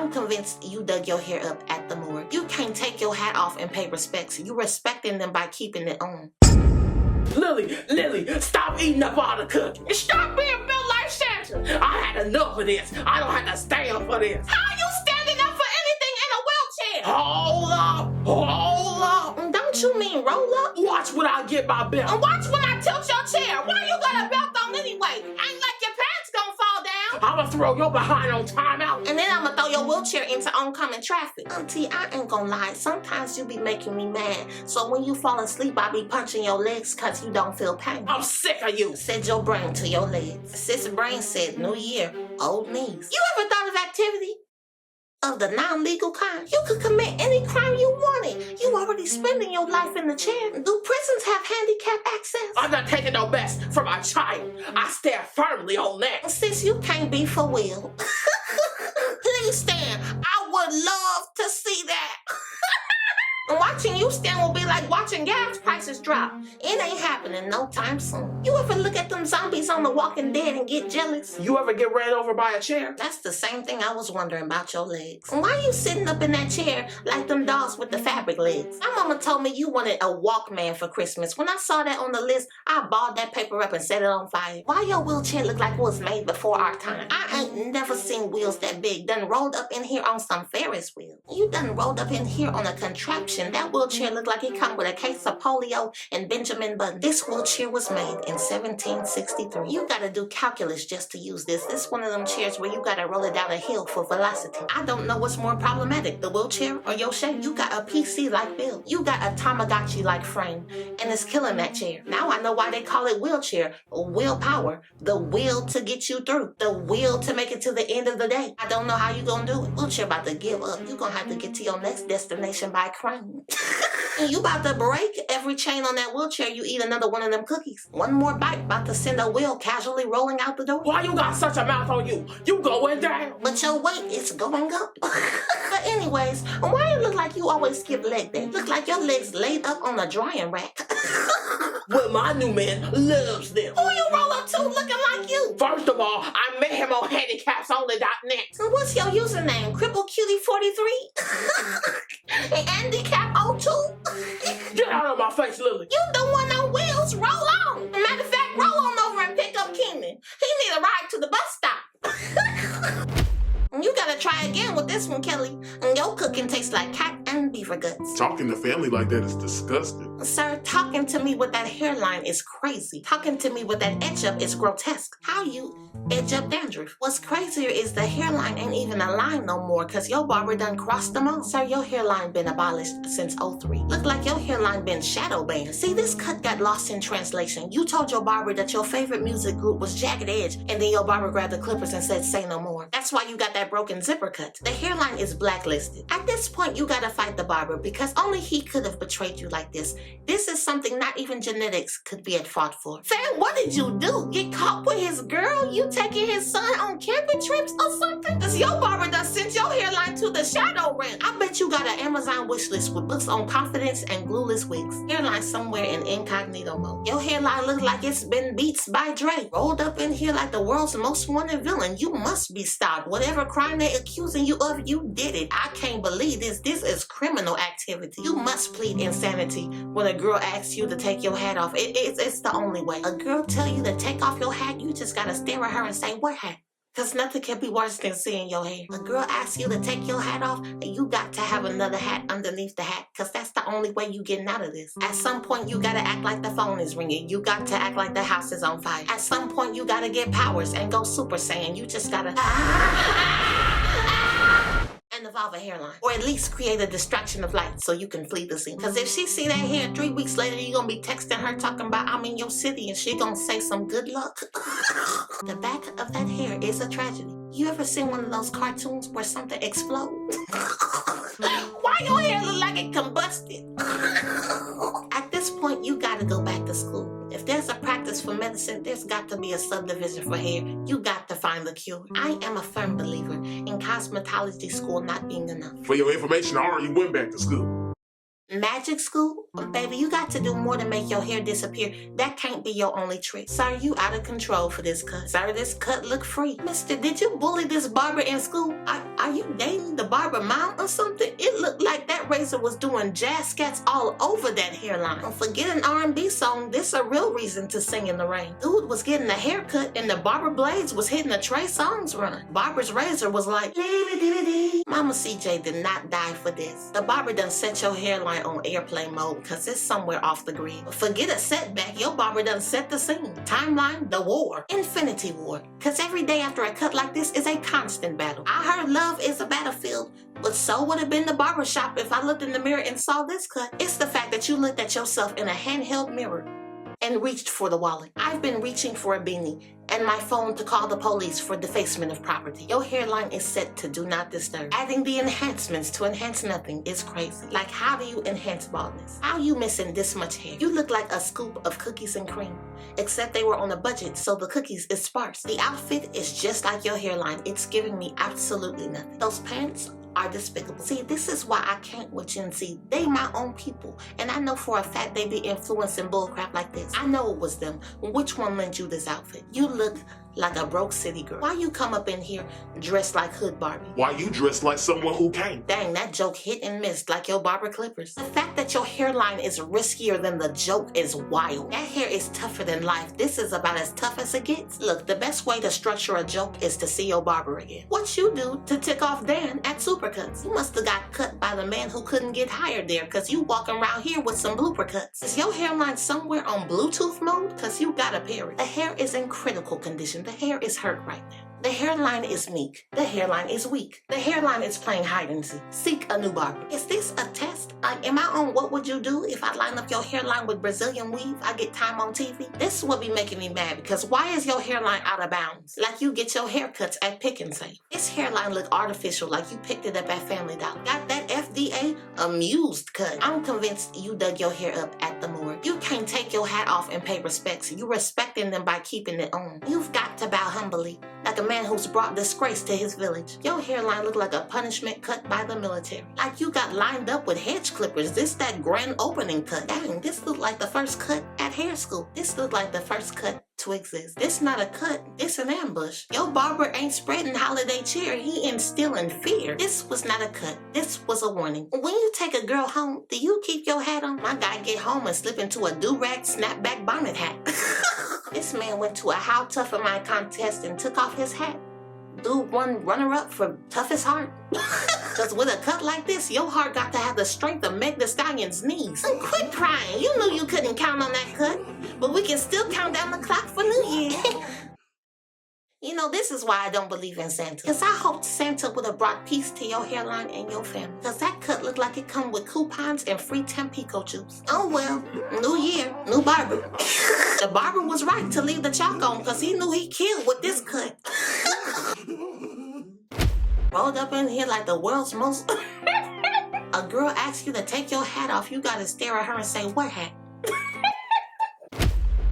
I'm convinced you dug your hair up at the morgue. You can't take your hat off and pay respects. You're respecting them by keeping it on. Lily, stop eating up all the cookies. Stop being built like Santa. I had enough of this. I don't have to stand for this. How are you standing up for anything in a wheelchair? Hold up. Don't you mean roll up? Watch when I get my belt. And watch when I tilt your chair. Why you got a belt on anyway? Ain't like your pants gonna fall down. I'ma throw your behind on timeout. And then I'ma throw your wheelchair into oncoming traffic. Auntie, I ain't gonna lie. Sometimes you be making me mad. So when you fall asleep, I be punching your legs cause you don't feel pain. I'm sick of you. Said your brain to your legs. Sis brain said, New Year, old knees. You ever thought of activity of the non-legal kind? You could commit any crime you wanted. You already spending your life in the chair. Do prisons have handicap access? I'm not taking no mess from my child. I stand firmly on that. Sis, you can't be for real. Please stand. I would love to see that. And watching you stand will be like watching gas prices drop. It ain't happening no time soon. You ever look at them zombies on The Walking Dead and get jealous? You ever get ran over by a chair? That's the same thing I was wondering about your legs. Why you sitting up in that chair like them dogs with the fabric legs? My mama told me you wanted a Walkman for Christmas. When I saw that on the list, I balled that paper up and set it on fire. Why your wheelchair look like it was made before our time? I ain't never seen wheels that big. Done rolled up in here on some Ferris wheel. You done rolled up in here on a contraption. That wheelchair looked like it come with a case of polio and Benjamin Button. This wheelchair was made in 1763. You gotta do calculus just to use this. This one of them chairs where you gotta roll it down a hill for velocity. I don't know what's more problematic, the wheelchair or your shape. You got a PC-like build. You got a Tamagotchi-like frame, and it's killing that chair. Now I know why they call it wheelchair. Willpower. The will to get you through. The will to make it to the end of the day. I don't know how you gonna do it. Wheelchair about to give up. You gonna have to get to your next destination by crane. And you about to break every chain on that wheelchair, you eat another one of them cookies. One more bite about to send a wheel casually rolling out the door. Why you got such a mouth on you? You going down. But your weight is going up. But anyways, why it look like you always skip leg day? Look like your legs laid up on a drying rack. Well, my new man loves them. Who you roll up to looking like you? First of all, I met him on handicapsonly.net. And what's your username? CrippleCutie43? And Handicap02? Get out of my face, Lily. You the one on wheels. Roll on. Matter of fact, roll on over and pick up Keenan. He need a ride to the bus stop. You gotta try again with this one, Kelly. Your cooking tastes like cat and beaver guts. Talking to family like that is disgusting. Sir, talking to me with that hairline is crazy. Talking to me with that edge up is grotesque. How you edge up dandruff? What's crazier is the hairline ain't even a line no more cause your barber done crossed them all. Sir, your hairline been abolished since '03. Look like your hairline been shadow banned. See, this cut got lost in translation. You told your barber that your favorite music group was Jagged Edge and then your barber grabbed the clippers and said say no more. That's why you got that broken zipper cut. The hairline is blacklisted. At this point, you gotta fight the barber because only he could have betrayed you like this. This is something not even genetics could be at fault for. Fam, what did you do? Get caught with his girl? You taking his son on camping trips or something? Cause your barber done sent your hairline to the shadow realm. I bet you got an Amazon wish list with books on confidence and glueless wigs. Hairline somewhere in incognito mode. Your hairline looks like it's been beats by Dre. Rolled up in here like the world's most wanted villain. You must be stopped. Whatever crime they accusing you of, you did it. I can't believe this. This is criminal activity. You must plead insanity when a girl asks you to take your hat off. It's the only way. A girl tell you to take off your hat, you just gotta stare at her and say, what hat? Cause nothing can be worse than seeing your hair. A girl asks you to take your hat off, and you got to have another hat underneath the hat, cause that's the only way you getting out of this. At some point, you gotta act like the phone is ringing. You got to act like the house is on fire. At some point, you gotta get powers and go Super Saiyan. You just gotta and evolve a hairline. Or at least create a distraction of light so you can flee the scene. Cause if she see that hair 3 weeks later, you gonna be texting her talking about I'm in your city and she gonna say some good luck. The back of that hair is a tragedy. You ever seen one of those cartoons where something explodes? Why your hair look like it combusted? At this point, you gotta go back to school. If there's a practice for medicine, there's got to be a subdivision for hair. You got to find the cure. I am a firm believer in cosmetology school not being enough. For your information, I already went back to school. Magic school? Baby, you got to do more to make your hair disappear. That can't be your only trick. Sir, you out of control for this cut. Sir, this cut look free. Mister, did you bully this barber in school? Are you dating the barber mom or something? It looked like that razor was doing jazz scats all over that hairline. Don't forget an R&B song. This a real reason to sing in the rain. Dude was getting a haircut and the barber blades was hitting a Trey Songz run. Barber's razor was like, Mama CJ did not die for this. The barber done set your hairline on airplane mode because it's somewhere off the grid. Forget a setback, your barber done set the scene. Timeline, the war. Infinity War. Because every day after a cut like this is a constant battle. I heard love is a battlefield, but so would have been the barbershop if I looked in the mirror and saw this cut. It's the fact that you looked at yourself in a handheld mirror and reached for the wallet. I've been reaching for a beanie and my phone to call the police for defacement of property. Your hairline is set to do not disturb. Adding the enhancements to enhance nothing is crazy. Like, how do you enhance baldness? How you missing this much hair? You look like a scoop of cookies and cream, except they were on a budget, so the cookies is sparse. The outfit is just like your hairline. It's giving me absolutely nothing. Those pants are despicable. See, this is why I can't with Gen Z. They my own people, and I know for a fact they be influencing bullcrap like this. I know it was them. Which one lent you this outfit? You look like a broke city girl. Why you come up in here dressed like Hood Barbie? Why you dressed like someone who can't? Dang, that joke hit and missed like your barber clippers. The fact that your hairline is riskier than the joke is wild. That hair is tougher than life. This is about as tough as it gets. Look, the best way to structure a joke is to see your barber again. What you do to tick off Dan at Supercuts? You must have got cut by the man who couldn't get hired there because you walking around here with some blooper cuts. Is your hairline somewhere on Bluetooth mode? Because you got a period. The hair is in critical condition. The hair is hurt right now. The hairline is meek. The hairline is weak. The hairline is playing hide and seek. Seek a new barber. Is this a test? Am I on What Would You Do if I line up your hairline with Brazilian weave? I get time on TV? This will be making me mad because why is your hairline out of bounds? Like you get your haircuts at Pick and Save. This hairline look artificial like you picked it up at Family Dollar. Got that FDA amused cut. I'm convinced you dug your hair up at the morgue. You can't take your hat off and pay respects. You respecting them by keeping it on. You've got to bow humbly like a man who's brought disgrace to his village. Your hairline look like a punishment cut by the military. Like you got lined up with hedge clippers. This that grand opening cut. Dang, this look like the first cut at hair school. This look like the first cut to exist. This not a cut, this an ambush. Your barber ain't spreading holiday cheer, he instilling fear. This was not a cut, this was a warning. When you take a girl home, do you keep your hat on? My guy get home and slip into a do-rag snapback bonnet hat. This man went to a How Tough Am I contest and took off his hat. Dude won runner-up for toughest heart. Cause with a cut like this, your heart got to have the strength of Meg Thee Stallion's knees. And quit crying, you knew you couldn't count on that cut. But we can still count down the clock for New Year. You know, this is why I don't believe in Santa. Because I hoped Santa would have brought peace to your hairline and your family. Because that cut looked like it come with coupons and free Tampico juice. Oh well, new year, new barber. The barber was right to leave the chalk on because he knew he killed with this cut. Rolled up in here like the world's most... A girl asks you to take your hat off, you gotta stare at her and say, what hat?